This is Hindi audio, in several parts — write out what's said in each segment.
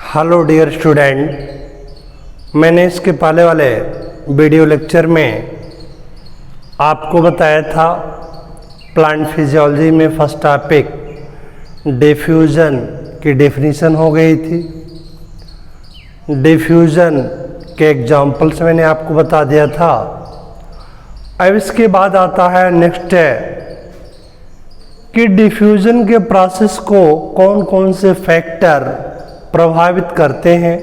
हेलो डियर स्टूडेंट, मैंने इसके पहले वाले वीडियो लेक्चर में आपको बताया था प्लांट फिजियोलॉजी में फर्स्ट टॉपिक डिफ्यूजन की डेफिनेशन हो गई थी। डिफ्यूजन के एग्जाम्पल्स मैंने आपको बता दिया था। अब इसके बाद आता है नेक्स्ट कि डिफ्यूजन के प्रोसेस को कौन कौन से फैक्टर प्रभावित करते हैं,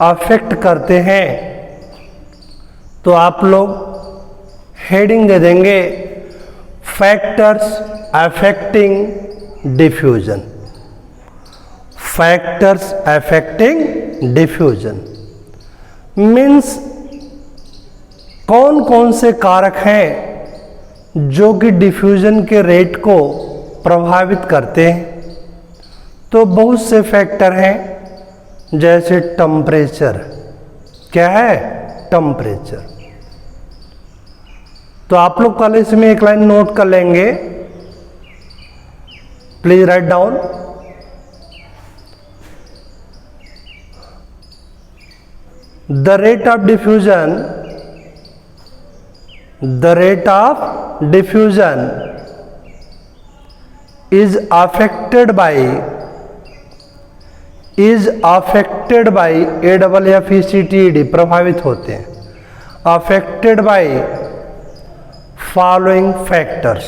अफेक्ट करते हैं। तो आप लोग हेडिंग दे देंगे factors affecting diffusion. Factors affecting diffusion means कौन कौन से कारक हैं जो कि डिफ्यूजन के रेट को प्रभावित करते हैं। तो बहुत से फैक्टर हैं, जैसे टेम्परेचर। क्या है? टेम्परेचर। तो आप लोग कल इसमें एक लाइन नोट कर लेंगे, please write down. The rate of diffusion is affected by AFFECTED प्रभावित होते हैं। affected by following factors।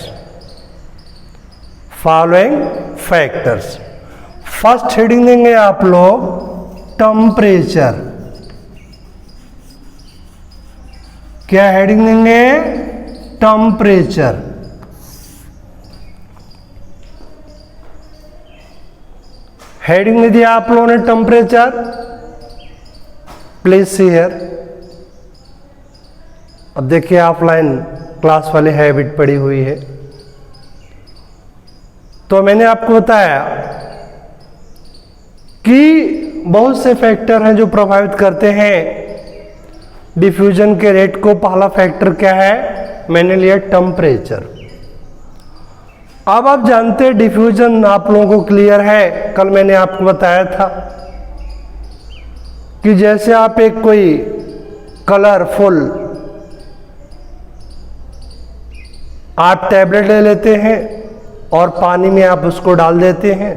First heading देंगे आप लोग टेम्परेचर। क्या हेडिंग देंगे? टेम्परेचर। हेडिंग में दिया आप लोगों ने टेम्परेचर, प्लीज सी हियर। अब देखिए ऑफलाइन क्लास वाली हैबिट पड़ी हुई है। तो मैंने आपको बताया कि बहुत से फैक्टर हैं जो प्रभावित करते हैं डिफ्यूजन के रेट को। पहला फैक्टर क्या है? मैंने लिया टेम्परेचर। अब आप जानते हैं डिफ्यूजन आप लोगों को क्लियर है। कल मैंने आपको बताया था कि जैसे आप एक कोई कलरफुल आप टैबलेट ले लेते हैं और पानी में आप उसको डाल देते हैं,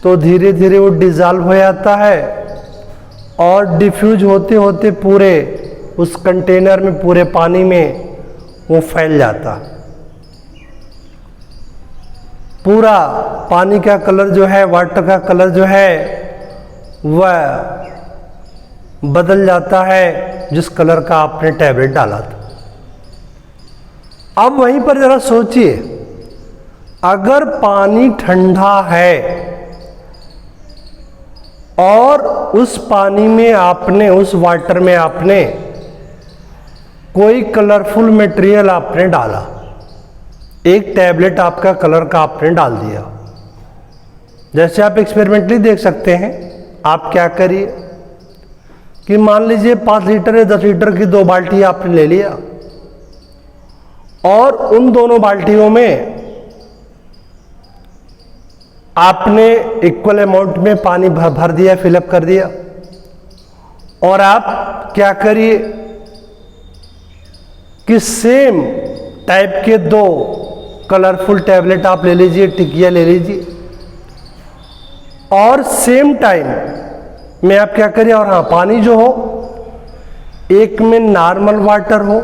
तो धीरे धीरे वो डिज़ोल्व हो जाता है और डिफ्यूज होते होते पूरे उस कंटेनर में, पूरे पानी में वो फैल जाता। पूरा पानी का कलर जो है, वाटर का कलर जो है वह बदल जाता है जिस कलर का आपने टैबलेट डाला था। अब वहीं पर जरा सोचिए, अगर पानी ठंडा है और उस पानी में आपने, उस वाटर में आपने कोई कलरफुल मटेरियल आपने डाला, एक टैबलेट आपका कलर का आपने डाल दिया। जैसे आप एक्सपेरिमेंटली देख सकते हैं। आप क्या करिए कि मान लीजिए 5 लीटर या 10 लीटर की 2 बाल्टी आपने ले लिया और उन दोनों बाल्टियों में आपने इक्वल अमाउंट में पानी भर दिया, फिलअप कर दिया। और आप क्या करिए कि सेम टाइप के 2 कलरफुल टैबलेट आप ले लीजिए, टिकिया ले लीजिए, और सेम टाइम में आप क्या करिए, और हाँ, पानी जो हो एक में नॉर्मल वाटर हो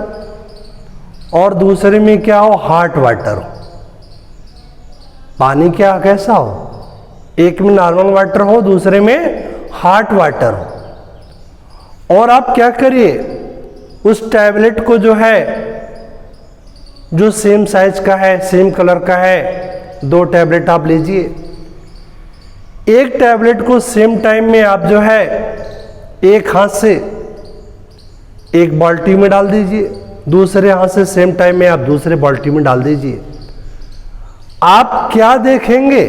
और दूसरे में क्या हो, हॉट वाटर हो। पानी क्या कैसा हो? एक में नॉर्मल वाटर हो, दूसरे में हॉट वाटर हो। और आप क्या करिए, उस टैबलेट को जो है, जो सेम साइज का है, सेम कलर का है, 2 टैबलेट आप लीजिए। एक टैबलेट को सेम टाइम में आप जो है एक हाथ से एक बाल्टी में डाल दीजिए, दूसरे हाथ से सेम टाइम में आप दूसरे बाल्टी में डाल दीजिए। आप क्या देखेंगे?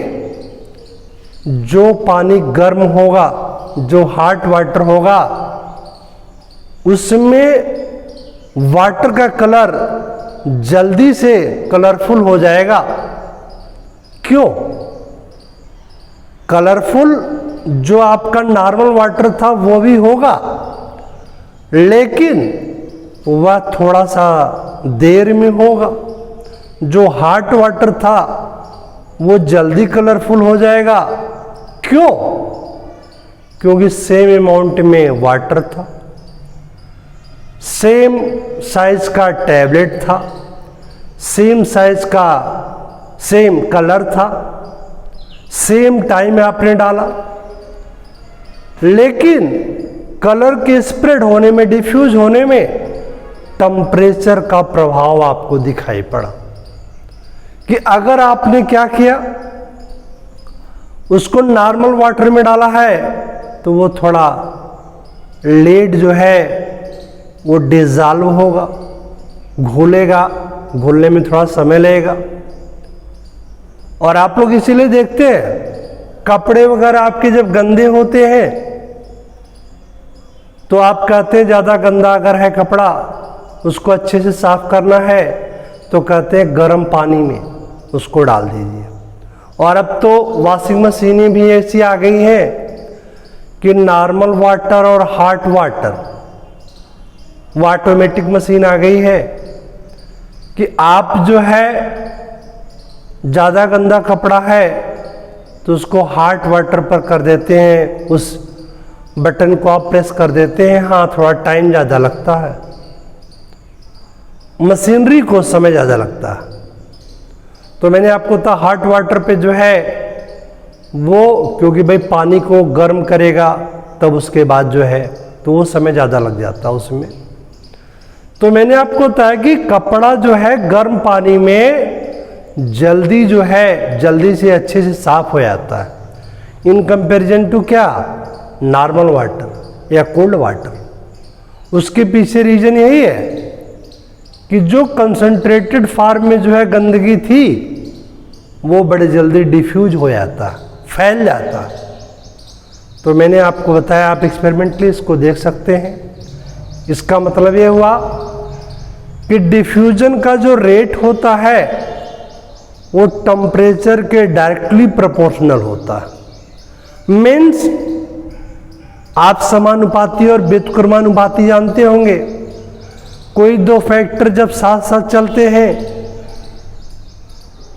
जो पानी गर्म होगा, जो हॉट वाटर होगा, उसमें वाटर का कलर जल्दी से कलरफुल हो जाएगा। क्यों? कलरफुल जो आपका नॉर्मल वाटर था वो भी होगा, लेकिन वह थोड़ा सा देर में होगा। जो हॉट वाटर था वो जल्दी कलरफुल हो जाएगा। क्यों? क्योंकि सेम अमाउंट में वाटर था, सेम साइज का टैबलेट था, सेम साइज का सेम कलर था, सेम टाइम आपने डाला, लेकिन कलर के स्प्रेड होने में, डिफ्यूज होने में टेम्परेचर का प्रभाव आपको दिखाई पड़ा। कि अगर आपने क्या किया, उसको नॉर्मल वाटर में डाला है तो वो थोड़ा लेट जो है वो डिज़ॉल्व होगा, घुलेगा, घुलने में थोड़ा समय लगेगा। और आप लोग इसीलिए देखते हैं कपड़े वगैरह आपके जब गंदे होते हैं तो आप कहते हैं ज़्यादा गंदा अगर है कपड़ा, उसको अच्छे से साफ करना है तो कहते हैं गर्म पानी में उसको डाल दीजिए। और अब तो वॉशिंग मशीनें भी ऐसी आ गई हैं कि नॉर्मल वाटर और हॉट वाटर, वो ऑटोमेटिक मशीन आ गई है कि आप जो है ज़्यादा गंदा कपड़ा है तो उसको हॉट वाटर पर कर देते हैं, उस बटन को आप प्रेस कर देते हैं। हाँ, थोड़ा टाइम ज़्यादा लगता है, मशीनरी को समय ज़्यादा लगता है। तो मैंने आपको कहा हॉट वाटर पे जो है वो, क्योंकि भाई पानी को गर्म करेगा तब उसके बाद जो है तो वो समय ज़्यादा लग जाता है उसमें। तो मैंने आपको बताया कि कपड़ा जो है गर्म पानी में जल्दी जो है, जल्दी से अच्छे से साफ हो जाता है इन कंपैरिजन टू क्या, नॉर्मल वाटर या कोल्ड वाटर। उसके पीछे रीजन यही है कि जो कंसंट्रेटेड फॉर्म में जो है गंदगी थी वो बड़े जल्दी डिफ्यूज हो जाता, फैल जाता। तो मैंने आपको बताया, आप एक्सपेरिमेंटली इसको देख सकते हैं। इसका मतलब ये हुआ कि डिफ्यूजन का जो रेट होता है वो टेम्परेचर के डायरेक्टली प्रोपोर्शनल होता है। मीन्स आप समानुपाती और व्युत्क्रमानुपाती जानते होंगे। कोई दो फैक्टर जब साथ साथ चलते हैं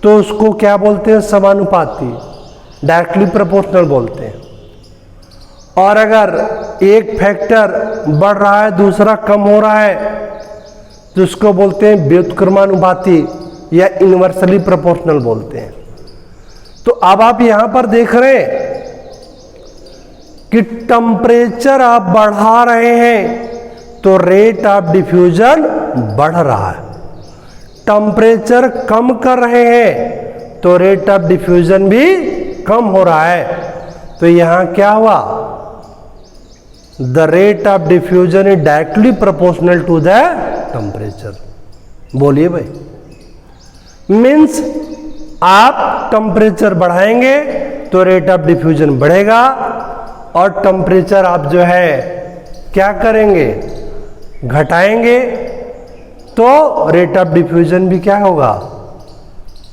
तो उसको क्या बोलते हैं, समानुपाती, डायरेक्टली प्रोपोर्शनल बोलते हैं। और अगर एक फैक्टर बढ़ रहा है दूसरा कम हो रहा है तो उसको बोलते हैं व्युत्क्रमानुपाती या इनवर्सली प्रोपोर्शनल बोलते हैं। तो अब आप यहां पर देख रहे हैं कि टेम्परेचर आप बढ़ा रहे हैं तो रेट ऑफ डिफ्यूजन बढ़ रहा है, टेम्परेचर कम कर रहे हैं तो रेट ऑफ डिफ्यूजन भी कम हो रहा है। तो यहां क्या हुआ, the rate of diffusion is directly proportional to the temperature. बोलिए भाई, मीन्स आप टेम्परेचर बढ़ाएंगे तो रेट ऑफ डिफ्यूजन बढ़ेगा, और टेम्परेचर आप जो है क्या करेंगे, घटाएंगे तो रेट ऑफ डिफ्यूजन भी क्या होगा,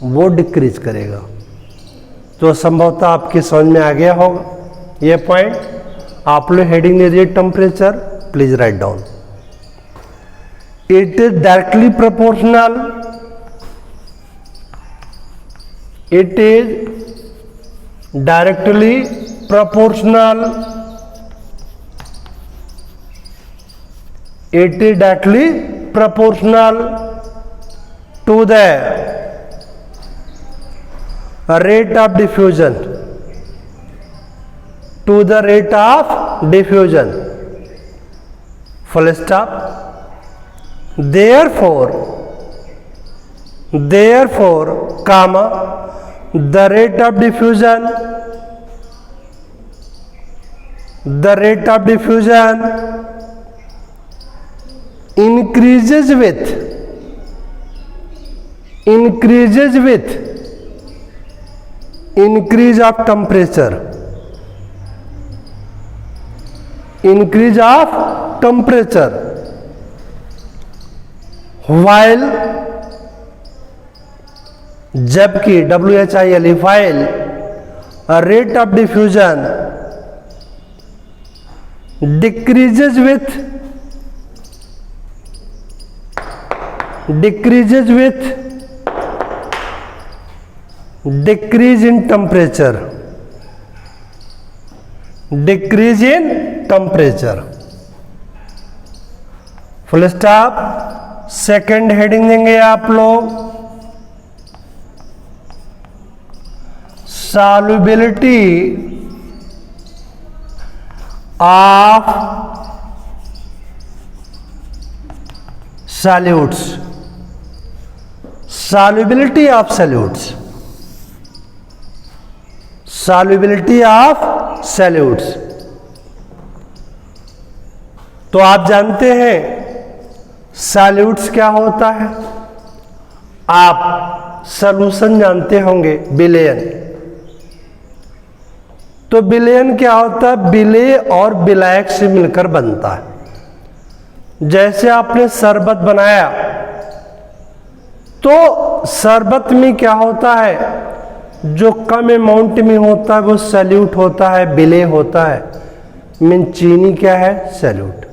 वो डिक्रीज करेगा। तो संभवतः आपके समझ में आ गया होगा ये पॉइंट। आप लोग हेडिंग दे दिए temperature, please write down. It is directly proportional, it is directly proportional, it is directly proportional to the rate of diffusion, to the rate of diffusion, full stop. Therefore comma, the rate of diffusion increases with increase of temperature, while, जबकि WHIL, while rate of diffusion decreases with decrease in temperature, decrease in temperature, full stop. Second heading देंगे आप लोग solubility of solutes, solubility of solutes, solubility of solutes। तो आप जानते हैं सॉल्यूट्स क्या होता है, आप सॉल्यूशन जानते होंगे, विलयन। तो विलयन क्या होता है, विलेय और विलायक से मिलकर बनता है। जैसे आपने शरबत बनाया तो शरबत में क्या होता है, जो कम अमाउंट में होता है वो सॉल्यूट होता है, विलेय होता है। मीन चीनी क्या है, सॉल्यूट।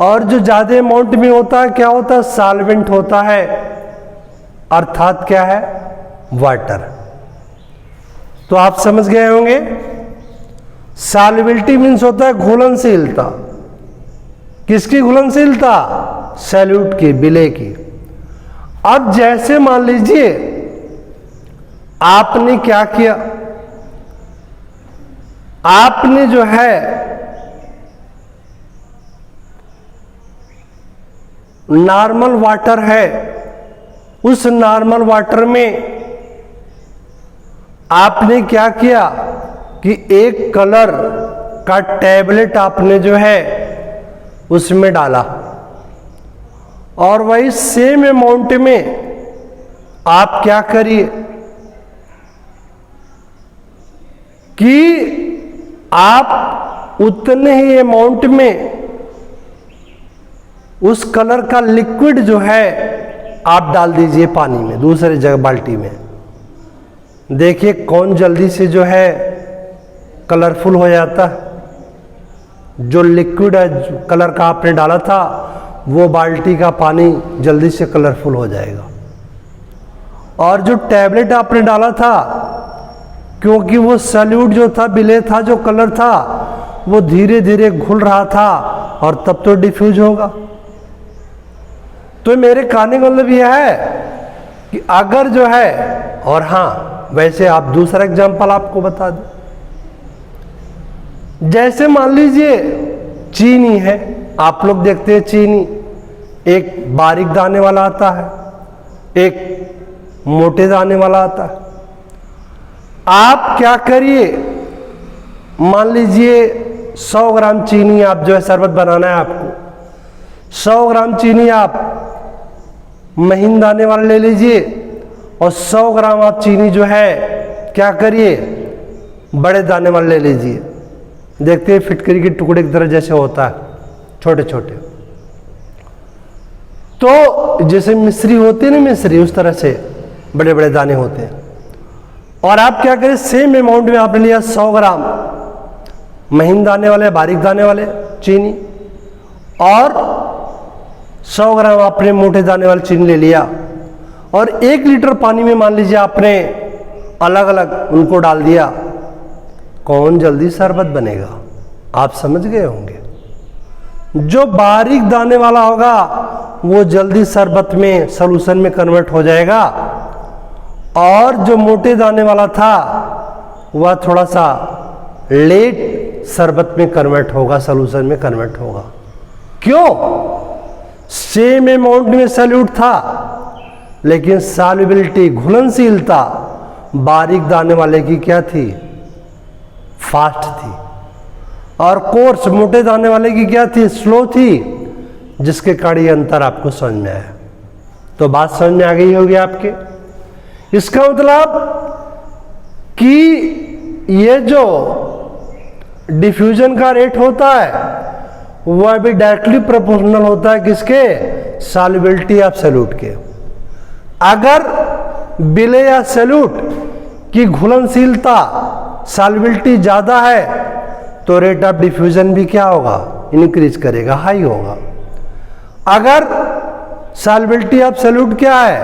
और जो ज्यादा अमाउंट में होता है क्या होता है, सॉल्वेंट होता है, अर्थात क्या है, वाटर। तो आप समझ गए होंगे सॉल्युबिलिटी मीन्स होता है घुलनशीलता। किसकी घुलनशीलता, सॉल्यूट की, विलेय की। अब जैसे मान लीजिए आपने क्या किया, आपने जो है नॉर्मल वाटर है, उस नॉर्मल वाटर में आपने क्या किया कि एक कलर का टैबलेट आपने जो है उसमें डाला, और वही सेम अमाउंट में आप क्या करिए कि आप उतने ही अमाउंट में उस कलर का लिक्विड जो है आप डाल दीजिए पानी में, दूसरे जगह बाल्टी में। देखिए कौन जल्दी से जो है कलरफुल हो जाता है। जो लिक्विड है कलर का आपने डाला था वो बाल्टी का पानी जल्दी से कलरफुल हो जाएगा। और जो टैबलेट आपने डाला था, क्योंकि वो सॉल्यूट जो था, विलेय था, जो कलर था वो धीरे धीरे घुल रहा था और तब तो डिफ्यूज होगा। तो मेरे कहने का मतलब यह है कि अगर जो है, और हाँ वैसे आप दूसरा एग्जांपल आपको बता दें, जैसे मान लीजिए चीनी है, आप लोग देखते हैं चीनी एक बारीक दाने वाला आता है, एक मोटे दाने वाला आता है। आप क्या करिए, मान लीजिए 100 ग्राम चीनी आप जो है शरबत बनाना है आपको, 100 ग्राम चीनी आप महीन दाने वाला ले लीजिए और 100 ग्राम आप चीनी जो है क्या करिए, बड़े दाने वाला ले लीजिए। देखते हैं फिटकरी के टुकड़े की तरह जैसे होता है, छोटे छोटे। तो जैसे मिश्री होती है ना, मिश्री, उस तरह से बड़े बड़े दाने होते हैं। और आप क्या करें, सेम अमाउंट में आपने लिया 100 ग्राम महीन दाने वाले, बारीक दाने वाले चीनी, और 100 ग्राम आपने मोटे दाने वाले चीनी ले लिया, और 1 लीटर पानी में मान लीजिए आपने अलग अलग उनको डाल दिया। कौन जल्दी शरबत बनेगा, आप समझ गए होंगे। जो बारीक दाने वाला होगा वो जल्दी शरबत में, सॉल्यूशन में कन्वर्ट हो जाएगा, और जो मोटे दाने वाला था वह थोड़ा सा लेट शरबत में कन्वर्ट होगा, सॉल्यूशन में कन्वर्ट होगा। क्यों, सेम अमाउंट में सॉल्यूट था, लेकिन सॉल्युबिलिटी, घुलनशीलता बारीक दाने वाले की क्या थी, फास्ट थी, और कोर्स मोटे दाने वाले की क्या थी, स्लो थी, जिसके कारण ये अंतर आपको समझ में आया। तो बात समझ में आ गई होगी आपके। इसका मतलब कि ये जो डिफ्यूजन का रेट होता है वह भी डायरेक्टली प्रोपोर्शनल होता है किसके, सॉल्युबिलिटी ऑफ सॉल्यूट के। अगर विलेय या सॉल्यूट कि घुलनशीलता सॉल्युबिलिटी ज़्यादा है तो रेट ऑफ डिफ्यूजन भी क्या होगा, इंक्रीज करेगा, हाई होगा। अगर सॉल्युबिलिटी ऑफ सॉल्यूट क्या है,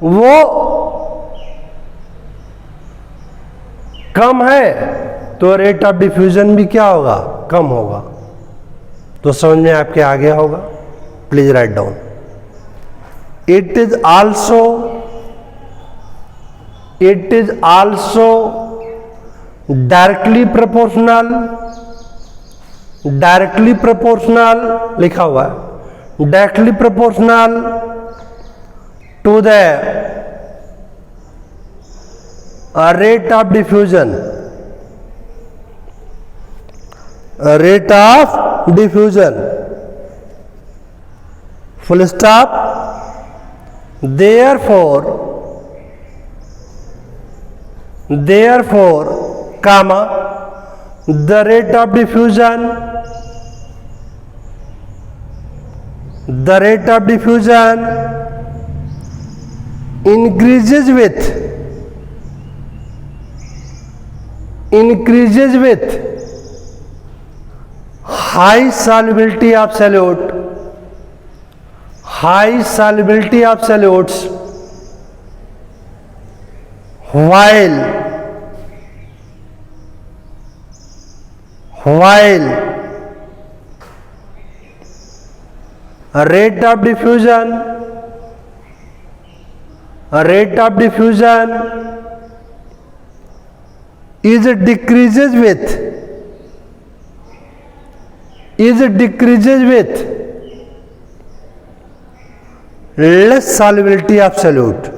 वो कम है तो रेट ऑफ डिफ्यूजन भी क्या होगा, कम होगा। तो समझ में आपके आ गया होगा, please write down. It is also directly proportional लिखा हुआ है, directly proportional to the rate of diffusion, full stop। therefore comma the rate of diffusion increases with high solubility of solutes while rate of diffusion is decreases with less solubility of solute,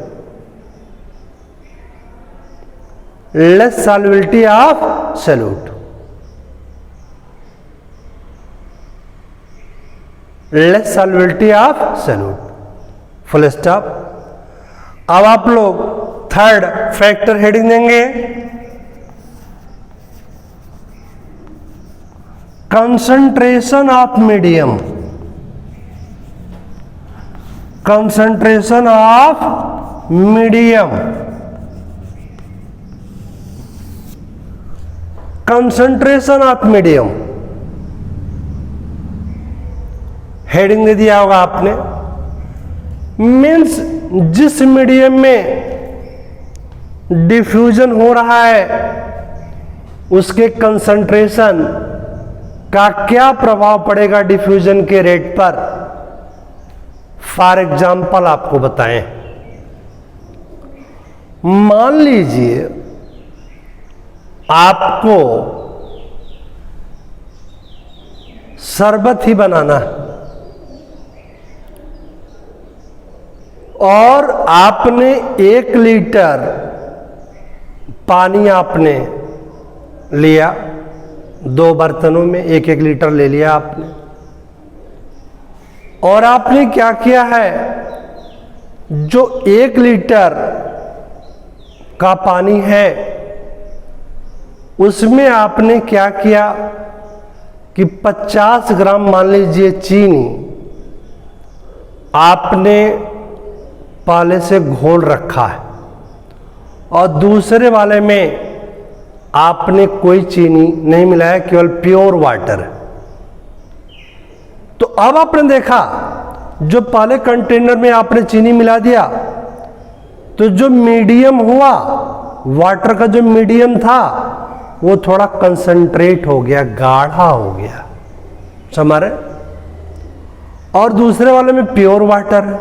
full stop. अब आप लोग थर्ड फैक्टर हेडिंग देंगे, कंसंट्रेशन ऑफ मीडियम, हेडिंग दे दिया होगा आपने। मीन्स जिस मीडियम में डिफ्यूजन हो रहा है उसके कंसंट्रेशन का क्या प्रभाव पड़ेगा डिफ्यूजन के रेट पर। फॉर एग्जाम्पल आपको बताएं, मान लीजिए आपको शरबत ही बनाना है और आपने 1 लीटर पानी आपने लिया, 2 बर्तनों में 1-1 लीटर ले लिया आपने, और आपने क्या किया है, जो 1 लीटर का पानी है उसमें आपने क्या किया कि 50 ग्राम मान लीजिए चीनी आपने पहले से घोल रखा है और दूसरे वाले में आपने कोई चीनी नहीं मिलाया, केवल प्योर वाटर है। तो अब आपने देखा जो पहले कंटेनर में आपने चीनी मिला दिया तो जो मीडियम हुआ, वाटर का जो मीडियम था वो थोड़ा कंसंट्रेट हो गया, गाढ़ा हो गया, समझ रहे। और दूसरे वाले में प्योर वाटर है।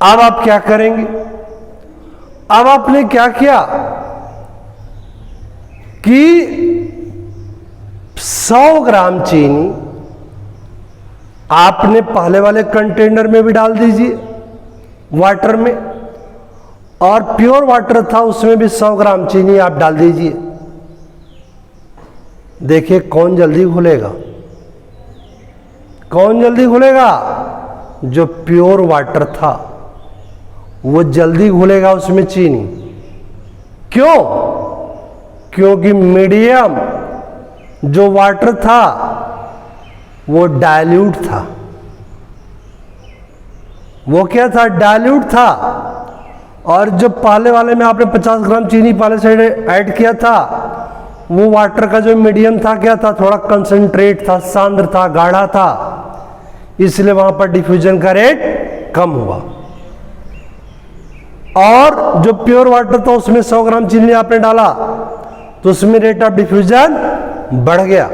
अब आप क्या करेंगे, अब आपने क्या किया कि 100 ग्राम चीनी आपने पहले वाले कंटेनर में भी डाल दीजिए वाटर में, और प्योर वाटर था उसमें भी 100 ग्राम चीनी आप डाल दीजिए। देखिए कौन जल्दी घुलेगा, जो प्योर वाटर था वो जल्दी घुलेगा उसमें चीनी। क्यों? क्योंकि मीडियम जो वाटर था वो डाइल्यूट था। वो क्या था? डाइल्यूट था। और जो पहले वाले में आपने 50 ग्राम चीनी पहले से ऐड किया था, वो वाटर का जो मीडियम था क्या था, थोड़ा कंसंट्रेट था, सांद्र था, गाढ़ा था, इसलिए वहां पर डिफ्यूजन का रेट कम हुआ। और जो प्योर वाटर था उसमें 100 ग्राम चीनी आपने डाला तो उसमें रेट ऑफ डिफ्यूजन बढ़ गया।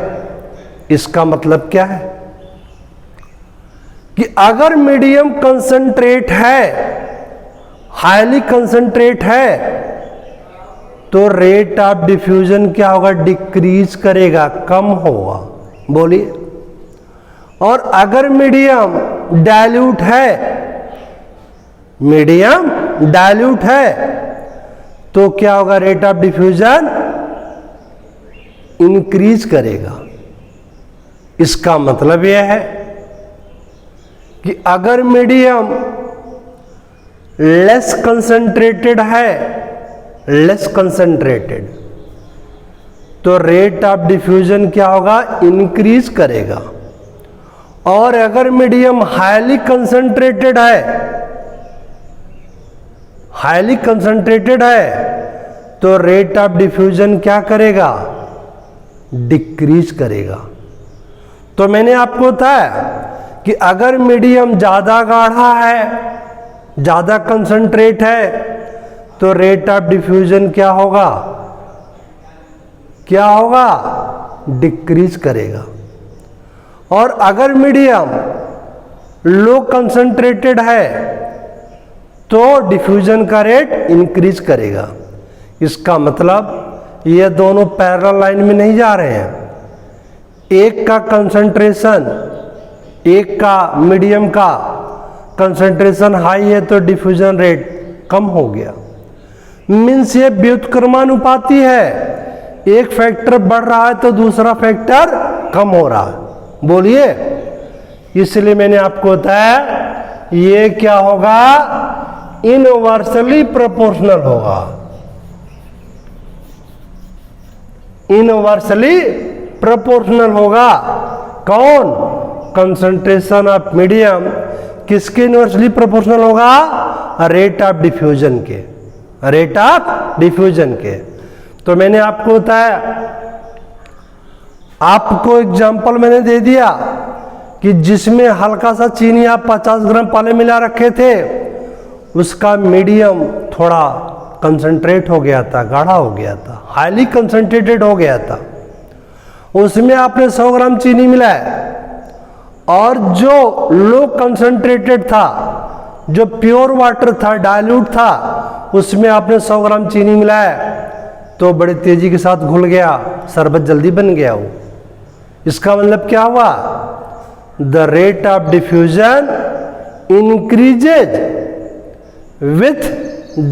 इसका मतलब क्या है कि अगर मीडियम कंसंट्रेट है, हाईली कंसंट्रेट है, तो रेट ऑफ डिफ्यूजन क्या होगा, डिक्रीज करेगा, कम होगा। बोलिए। और अगर मीडियम डाइल्यूट है, मीडियम डाइल्यूट है, तो क्या होगा, रेट ऑफ डिफ्यूजन इंक्रीज करेगा। इसका मतलब यह है कि अगर मीडियम लेस कंसंट्रेटेड है, लेस कंसंट्रेटेड, तो रेट ऑफ डिफ्यूजन क्या होगा, इंक्रीज करेगा। और अगर मीडियम हाईली कंसंट्रेटेड है, हाईली कंसंट्रेटेड है, तो रेट ऑफ डिफ्यूजन क्या करेगा, डिक्रीज करेगा। तो मैंने आपको बताया कि अगर मीडियम ज्यादा गाढ़ा है, ज्यादा कंसंट्रेट है, तो रेट ऑफ डिफ्यूजन क्या होगा, क्या होगा, डिक्रीज करेगा। और अगर मीडियम लो कंसंट्रेटेड है तो डिफ्यूजन का रेट इंक्रीज करेगा। इसका मतलब ये दोनों पैरेलल लाइन में नहीं जा रहे हैं। एक का कंसंट्रेशन, एक का मीडियम का कंसंट्रेशन हाई है तो डिफ्यूजन रेट कम हो गया। मीन्स ये व्युत्क्रमानुपाती है, एक फैक्टर बढ़ रहा है तो दूसरा फैक्टर कम हो रहा है। बोलिए। इसलिए मैंने आपको बताया ये क्या होगा, इनवर्सली प्रोपोर्शनल होगा, इनवर्सली प्रोपोर्शनल होगा। कौन, कंसंट्रेशन ऑफ मीडियम किसके इनवर्सली प्रोपोर्शनल होगा, रेट ऑफ डिफ्यूजन के, रेट ऑफ डिफ्यूजन के। तो मैंने आपको बताया, आपको एग्जाम्पल मैंने दे दिया कि जिसमें हल्का सा चीनी आप 50 ग्राम पहले मिला रखे थे, उसका मीडियम थोड़ा कंसंट्रेट हो गया था, गाढ़ा हो गया था, हाईली कंसंट्रेटेड हो गया था, उसमें आपने 100 ग्राम चीनी मिलाया। और जो लो कंसंट्रेटेड था, जो प्योर वाटर था, डाइल्यूट था, उसमें आपने 100 ग्राम चीनी मिलाया तो बड़ी तेजी के साथ घुल गया, शरबत जल्दी बन गया वो। इसका मतलब क्या हुआ, the rate of diffusion increases with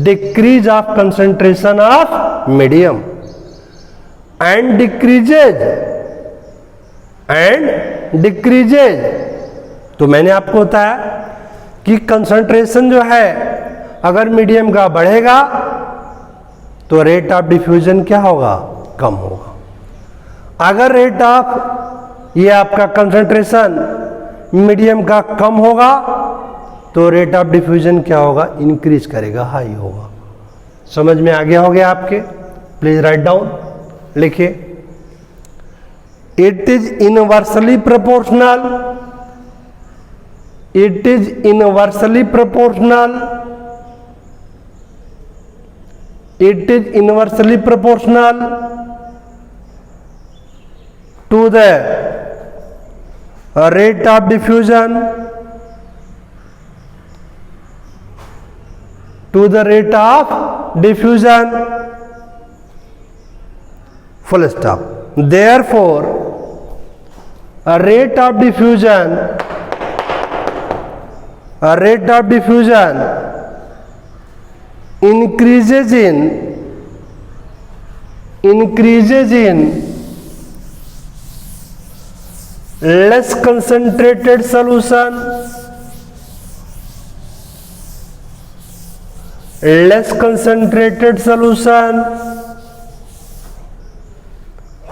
decrease of concentration of medium and decreases. तो मैंने आपको बताया कि कंसंट्रेशन जो है अगर मीडियम का बढ़ेगा तो रेट ऑफ डिफ्यूजन क्या होगा, कम होगा। अगर रेट ऑफ ये आपका कंसंट्रेशन मीडियम का कम होगा तो रेट ऑफ डिफ्यूजन क्या होगा, इंक्रीज करेगा, हाई होगा। समझ में आ गया हो गया आपके? प्लीज राइट डाउन, लिखिए। It is inversely proportional, it is inversely proportional, it is inversely proportional to the rate of diffusion, to the rate of diffusion, full stop. Therefore a rate of diffusion increases in less concentrated solution,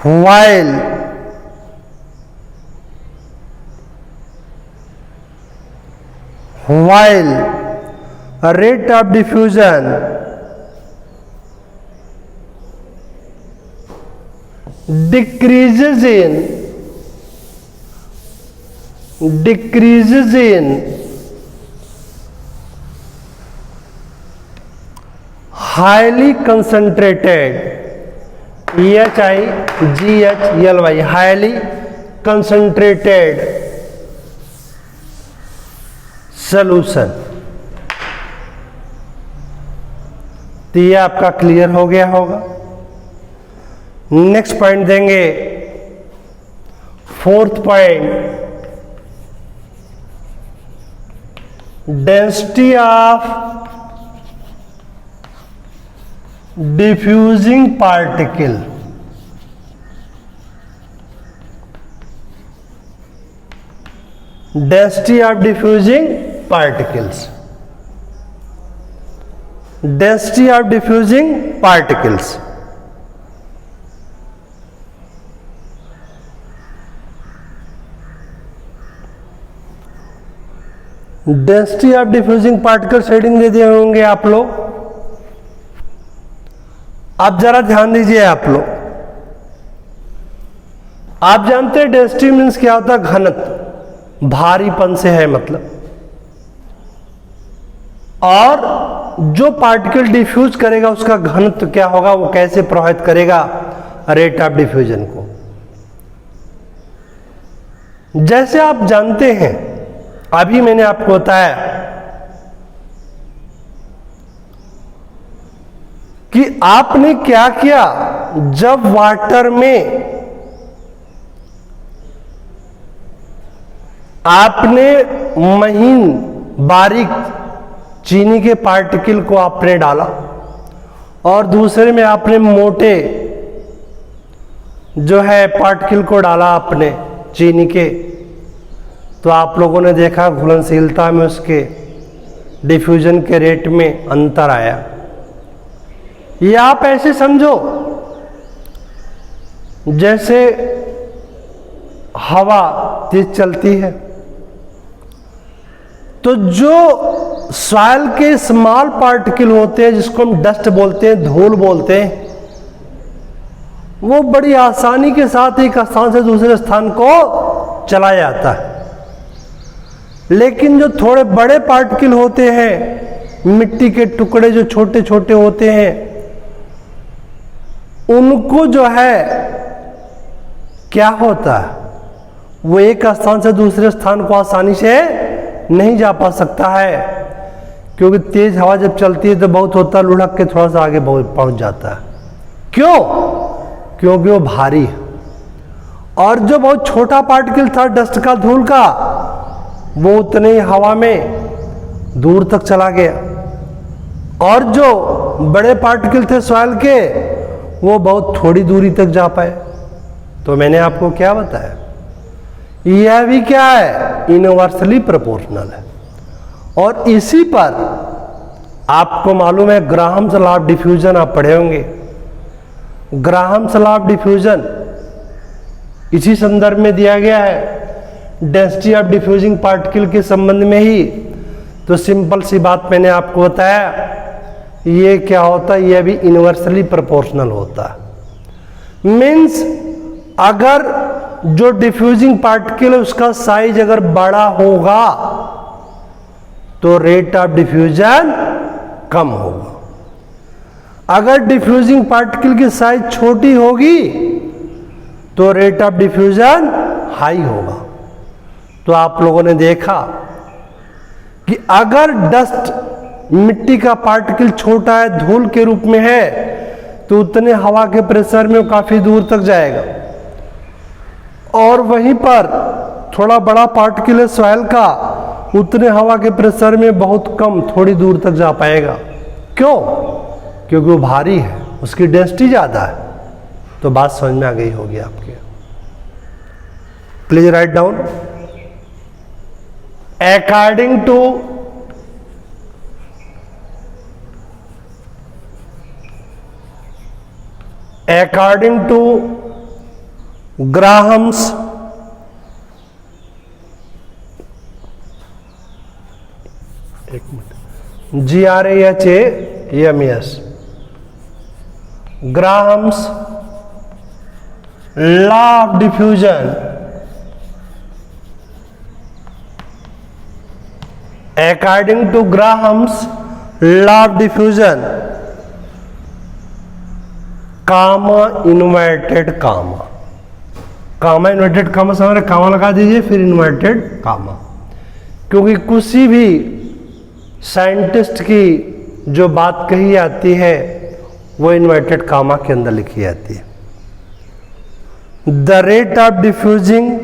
while rate of diffusion decreases in highly concentrated EHIGHLY highly concentrated solution। तो ये आपका क्लियर हो गया होगा। नेक्स्ट पॉइंट देंगे, fourth point, density of diffusing particle. Density of diffusing particles, density of diffusing particles. Density of diffusing particle shading दे दिए होंगे आप लोग। आप जरा ध्यान दीजिए आप लोग। आप जानते हैं डेंसिटी मीन्स क्या होता है? घनत्व, भारीपन से है मतलब। और जो पार्टिकल डिफ्यूज करेगा उसका घनत्व क्या होगा, वो कैसे प्रभावित करेगा रेट ऑफ डिफ्यूजन को। जैसे आप जानते हैं, अभी मैंने आपको बताया कि आपने क्या किया, जब वाटर में आपने महीन बारीक चीनी के पार्टिकल को आपने डाला और दूसरे में आपने मोटे जो है पार्टिकल को डाला आपने चीनी के, तो आप लोगों ने देखा घुलनशीलता में उसके डिफ्यूजन के रेट में अंतर आया। ये आप ऐसे समझो जैसे हवा तेज चलती है, तो जो सॉइल के स्मॉल पार्टिकल होते हैं जिसको हम डस्ट बोलते हैं, धूल बोलते हैं, वो बड़ी आसानी के साथ एक स्थान से दूसरे स्थान को चला जाता है। लेकिन जो थोड़े बड़े पार्टिकल होते हैं, मिट्टी के टुकड़े जो छोटे छोटे होते हैं, उनको जो है क्या होता है, वो एक स्थान से दूसरे स्थान को आसानी से नहीं जा पा सकता है, क्योंकि तेज हवा जब चलती है तो बहुत होता है लुढ़क के थोड़ा सा आगे पहुंच जाता है। क्यों? क्योंकि वो भारी है। और जो बहुत छोटा पार्टिकल था डस्ट का, धूल का, वो उतने ही हवा में दूर तक चला गया। और जो बड़े पार्टिकल थे सॉइल के, वो बहुत थोड़ी दूरी तक जा पाए। तो मैंने आपको क्या बताया, यह भी क्या है, इनवर्सली प्रोपोर्शनल है। और इसी पर आपको मालूम है ग्राहम्स लॉ ऑफ डिफ्यूजन आप पढ़े होंगे। ग्राहम्स लॉ ऑफ डिफ्यूजन इसी संदर्भ में दिया गया है, डेंसिटी ऑफ डिफ्यूजिंग पार्टिकल के संबंध में ही। तो सिंपल सी बात मैंने आपको बताया, ये क्या होता है, यह भी इनवर्सली प्रोपोर्शनल होता है। मीन्स अगर जो डिफ्यूजिंग पार्टिकल है उसका साइज अगर बड़ा होगा तो रेट ऑफ डिफ्यूजन कम होगा। अगर डिफ्यूजिंग पार्टिकल की साइज छोटी होगी तो रेट ऑफ डिफ्यूजन हाई होगा। तो आप लोगों ने देखा कि अगर डस्ट, मिट्टी का पार्टिकल छोटा है, धूल के रूप में है, तो उतने हवा के प्रेशर में वो काफी दूर तक जाएगा। और वहीं पर थोड़ा बड़ा पार्टिकल है सॉइल का, उतने हवा के प्रेशर में बहुत कम, थोड़ी दूर तक जा पाएगा। क्यों? क्योंकि वो भारी है, उसकी डेंसिटी ज्यादा है। तो बात समझ में आ गई होगी आपके। Please write down. according to Graham's GRAHAMS, Graham's law of diffusion. According to Graham's law of diffusion, comma inverted comma, comma inverted comma समझ रहे, कामा लगा दीजिए फिर इन्वर्टेड कामा, क्योंकि किसी भी साइंटिस्ट की जो बात कही जाती है वो इन्वर्टेड कामा के अंदर लिखी जाती है। The rate of diffusion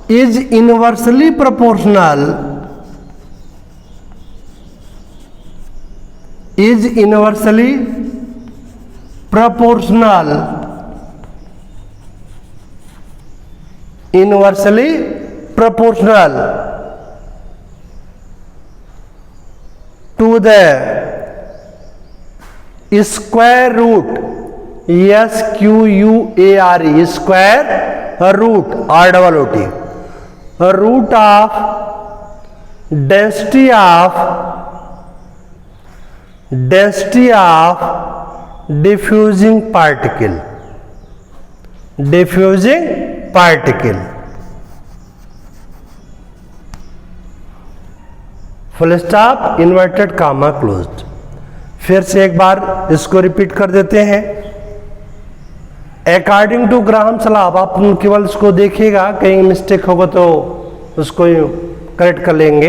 is inversely proportional to the square root SQUARE square root ROOT root of density of diffusing particle full stop, inverted comma closed. फिर से एक बार इसको रिपीट कर देते हैं। अकॉर्डिंग टू ग्राहम सलाब, आप केवल इसको देखिएगा, कहीं मिस्टेक होगा तो उसको करेक्ट कर लेंगे।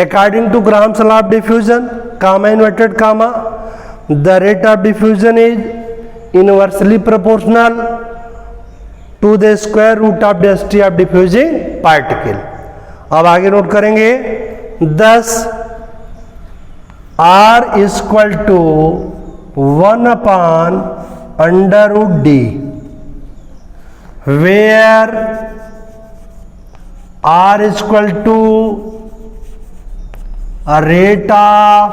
अकॉर्डिंग टू ग्राहम सलाब diffusion, comma inverted comma, the rate of diffusion is inversely proportional to the square root of density of diffusing particle. अब आगे नोट करेंगे, 10 R equal to 1/√D, where R equal to rate of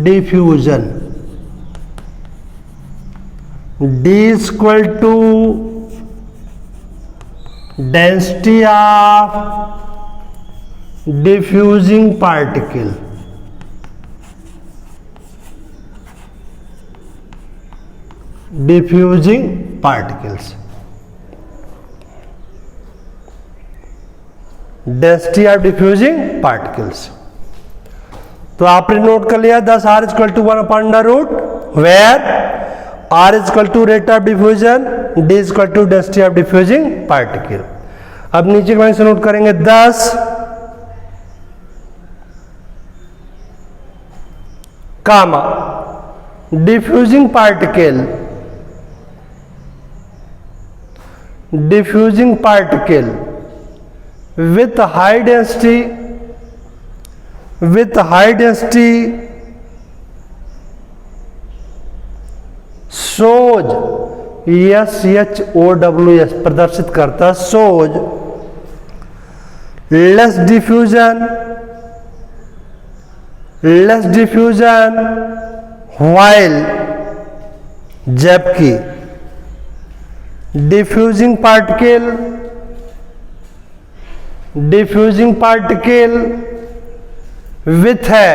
diffusion, D equal to density of diffusing particle, diffusing particles, density of diffusing particles। तो आपने नोट कर लिया 10 R equal to 1/√, where R equal to rate of diffusion, D equal to density of diffusing particle. अब नीचे के लाइन से नोट करेंगे 10 कामा diffusing particle with high density shows SHOWS प्रदर्शित करता shows less diffusion while, जबकि diffusing particle with है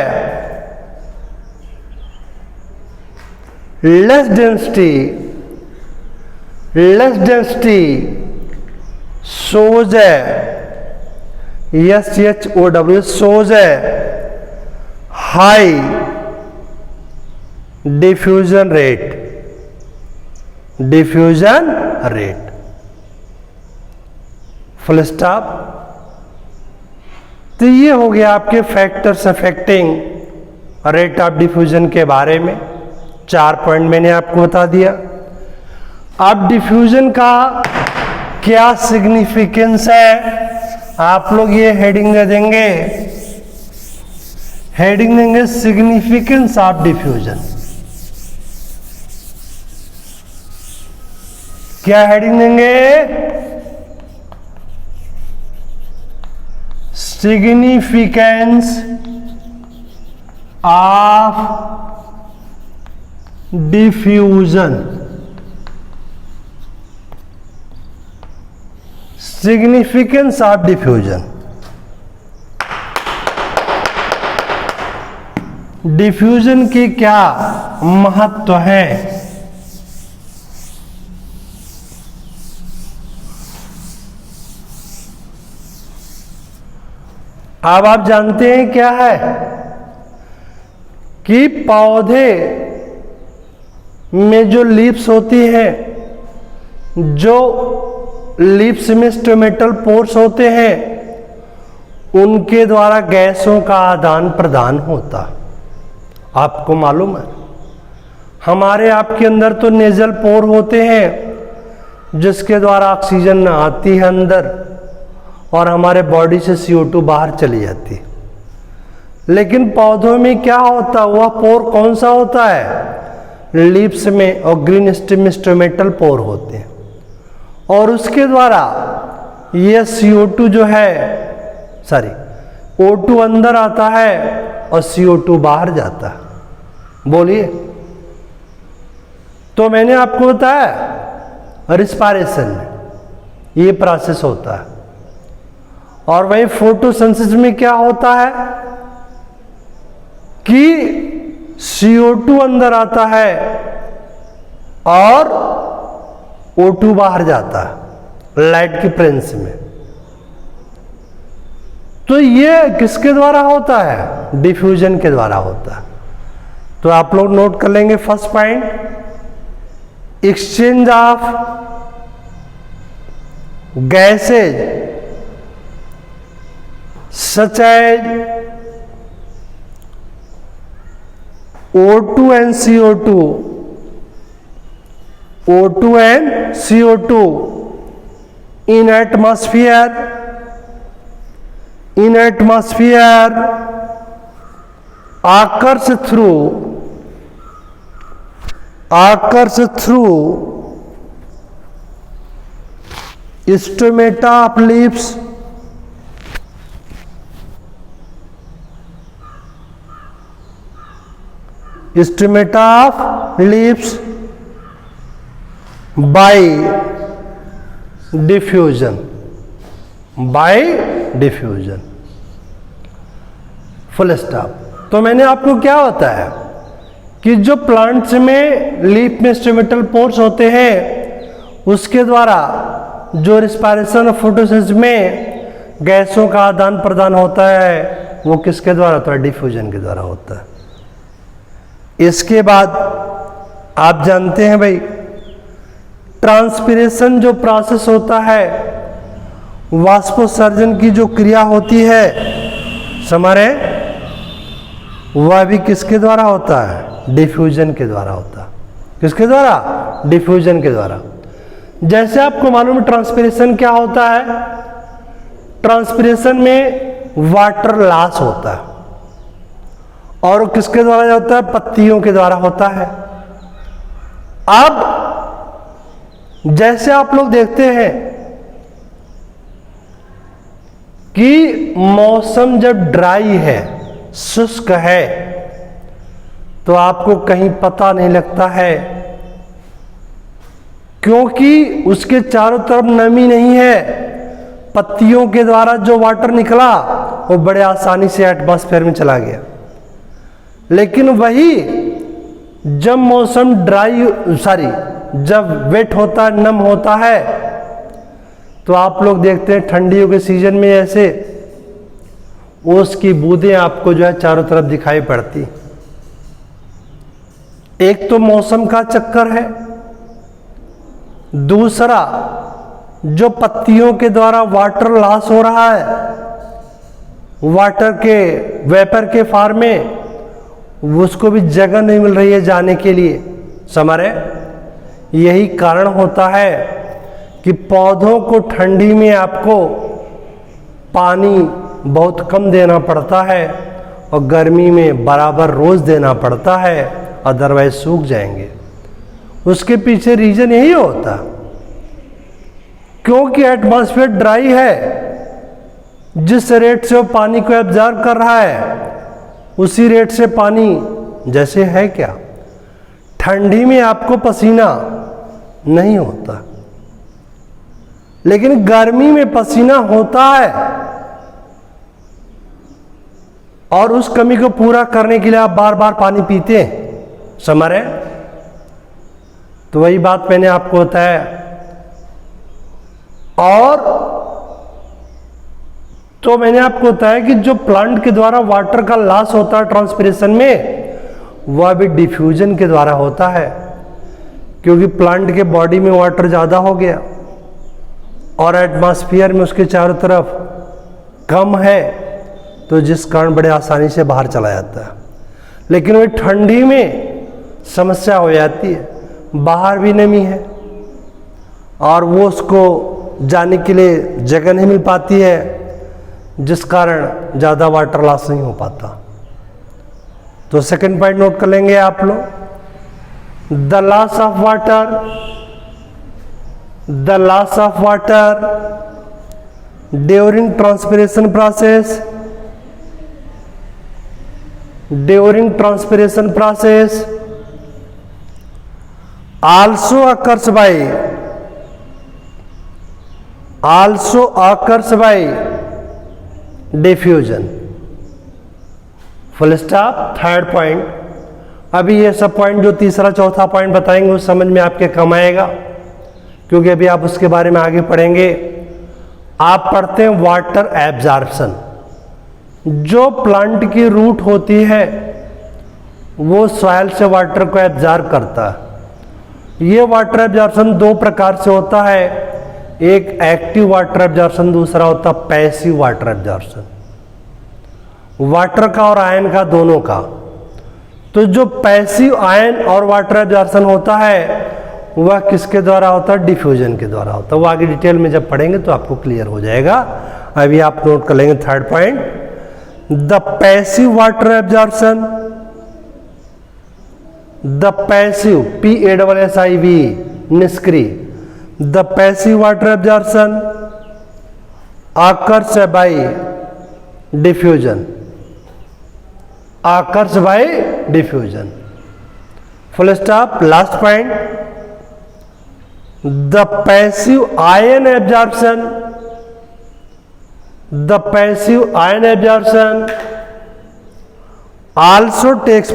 less density shows है SHOW shows है high diffusion rate full stop. तो ये हो गया आपके factors affecting rate of diffusion के बारे में। 4 पॉइंट मैंने आपको बता दिया। अब डिफ्यूजन का क्या सिग्निफिकेंस है, आप लोग ये हेडिंग देंगे, सिग्निफिकेंस ऑफ डिफ्यूजन। क्या हेडिंग देंगे? Significance of diffusion. Significance of diffusion. Diffusion के क्या महत्व है? अब आप जानते हैं क्या है कि पौधे में जो लीव्स होती हैं, जो लीव्स में स्टोमेटल पोर्स होते हैं, उनके द्वारा गैसों का आदान प्रदान होता। आपको मालूम है हमारे आपके अंदर तो नेजल पोर होते हैं जिसके द्वारा ऑक्सीजन आती है अंदर और हमारे बॉडी से CO2 बाहर चली जाती है। लेकिन पौधों में क्या होता है? वह पोर कौन सा होता है? लीव्स में और ग्रीन स्टेम में स्टोमेटल पोर होते हैं और उसके द्वारा यह CO2 जो है O2 अंदर आता है और CO2 बाहर जाता है। बोलिए। तो मैंने आपको बताया रिस्पायरेशन में ये प्रोसेस होता है और वही फोटोसिंथेसिस में क्या होता है कि CO2 अंदर आता है और O2 बाहर जाता है लाइट की प्रेजेंस में। तो ये किसके द्वारा होता है? डिफ्यूजन के द्वारा होता है। तो आप लोग नोट कर लेंगे first point, exchange of gases such as O2 and CO2, O2 and CO2 in atmosphere occurs through stomata of leaves, stomata of leaves by diffusion, full stop. तो मैंने आपको क्या होता है कि जो प्लांट्स में लीफ में स्टोमेटल पोर्स होते हैं उसके द्वारा जो रिस्पायरेशन और फोटोसिंथेसिस में गैसों का आदान प्रदान होता है वो किसके द्वारा होता है? डिफ्यूजन के द्वारा होता है। इसके बाद आप जानते हैं भाई ट्रांसपिरेशन जो प्रोसेस होता है, वाष्पोत्सर्जन की जो क्रिया होती है हमारे, वह भी किसके द्वारा होता है? डिफ्यूजन के द्वारा होता है। किसके द्वारा? डिफ्यूजन के द्वारा। जैसे आपको मालूम है ट्रांसपिरेशन क्या होता है? ट्रांसपिरेशन में वाटर लॉस होता है और किसके द्वारा होता है? पत्तियों के द्वारा होता है। अब जैसे आप लोग देखते हैं कि मौसम जब ड्राई है, शुष्क है, तो आपको कहीं पता नहीं लगता है क्योंकि उसके चारों तरफ नमी नहीं है। पत्तियों के द्वारा जो वाटर निकला वो बड़े आसानी से एटमॉस्फेयर में चला गया। लेकिन वही जब मौसम जब वेट होता है, नम होता है, तो आप लोग देखते हैं ठंडियों के सीजन में ऐसे ओस की बूंदें आपको जो है चारों तरफ दिखाई पड़ती। एक तो मौसम का चक्कर है, दूसरा जो पत्तियों के द्वारा वाटर लॉस हो रहा है, वाटर के वेपर के फॉर्म में, उसको भी जगह नहीं मिल रही है जाने के लिए। समझ रहे? यही कारण होता है कि पौधों को ठंडी में आपको पानी बहुत कम देना पड़ता है और गर्मी में बराबर रोज देना पड़ता है, अदरवाइज सूख जाएंगे। उसके पीछे रीजन यही होता क्योंकि एटमॉस्फेयर ड्राई है, जिस रेट से वो पानी को एब्जॉर्ब कर रहा है उसी रेट से पानी जैसे है क्या, ठंडी में आपको पसीना नहीं होता। लेकिन गर्मी में पसीना होता है और उस कमी को पूरा करने के लिए आप बार बार पानी पीते हैं, समझ रहे? तो वही बात मैंने आपको बताया। और तो मैंने आपको बताया कि जो प्लांट के द्वारा वाटर का लॉस होता है ट्रांसपिरेशन में, वह भी डिफ्यूजन के द्वारा होता है, क्योंकि प्लांट के बॉडी में वाटर ज़्यादा हो गया और एटमॉस्फेयर में उसके चारों तरफ कम है, तो जिस कारण बड़े आसानी से बाहर चला जाता है। लेकिन वही ठंडी में समस्या हो जाती है, बाहर भी नमी है और वो उसको जाने के लिए जगह नहीं मिल पाती है, जिस कारण ज़्यादा वाटर लॉस नहीं हो पाता। तो सेकंड पॉइंट नोट कर लेंगे आप लोग, the loss of water, the loss of water during transpiration process, during transpiration process also occurs by diffusion, full stop. Third point, अभी ये सब पॉइंट जो तीसरा चौथा पॉइंट बताएंगे उस समझ में आपके कम आएगा, क्योंकि अभी आप उसके बारे में आगे पढ़ेंगे। आप पढ़ते हैं वाटर एब्जॉर्प्शन। जो प्लांट की रूट होती है वो सॉइल से वाटर को एब्जॉर्ब करता है। ये वाटर एब्जॉर्प्शन दो प्रकार से होता है, एक एक्टिव वाटर एब्जॉर्प्शन, दूसरा होता है पैसिव वाटर एब्जॉर्प्शन। वाटर का और आयन का, दोनों का। तो जो पैसिव आयन और वाटर एब्जॉर्प्शन होता है वह किसके द्वारा होता है? डिफ्यूजन के द्वारा होता है। वो आगे डिटेल में जब पढ़ेंगे तो आपको क्लियर हो जाएगा। अभी आप नोट कर लेंगे third point, the passive water absorption, the passive, PASSIV, निष्क्रिय, the passive water absorption occurs by diffusion, occurs by diffusion, full stop। Last point, the passive ion absorption, the passive ion absorption also takes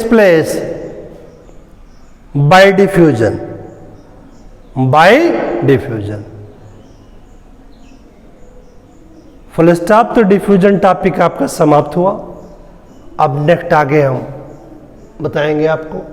place by diffusion, by diffusion, full stop. तो डिफ्यूजन टॉपिक आपका समाप्त हुआ। अब नेक्स्ट आगे हम बताएंगे आपको।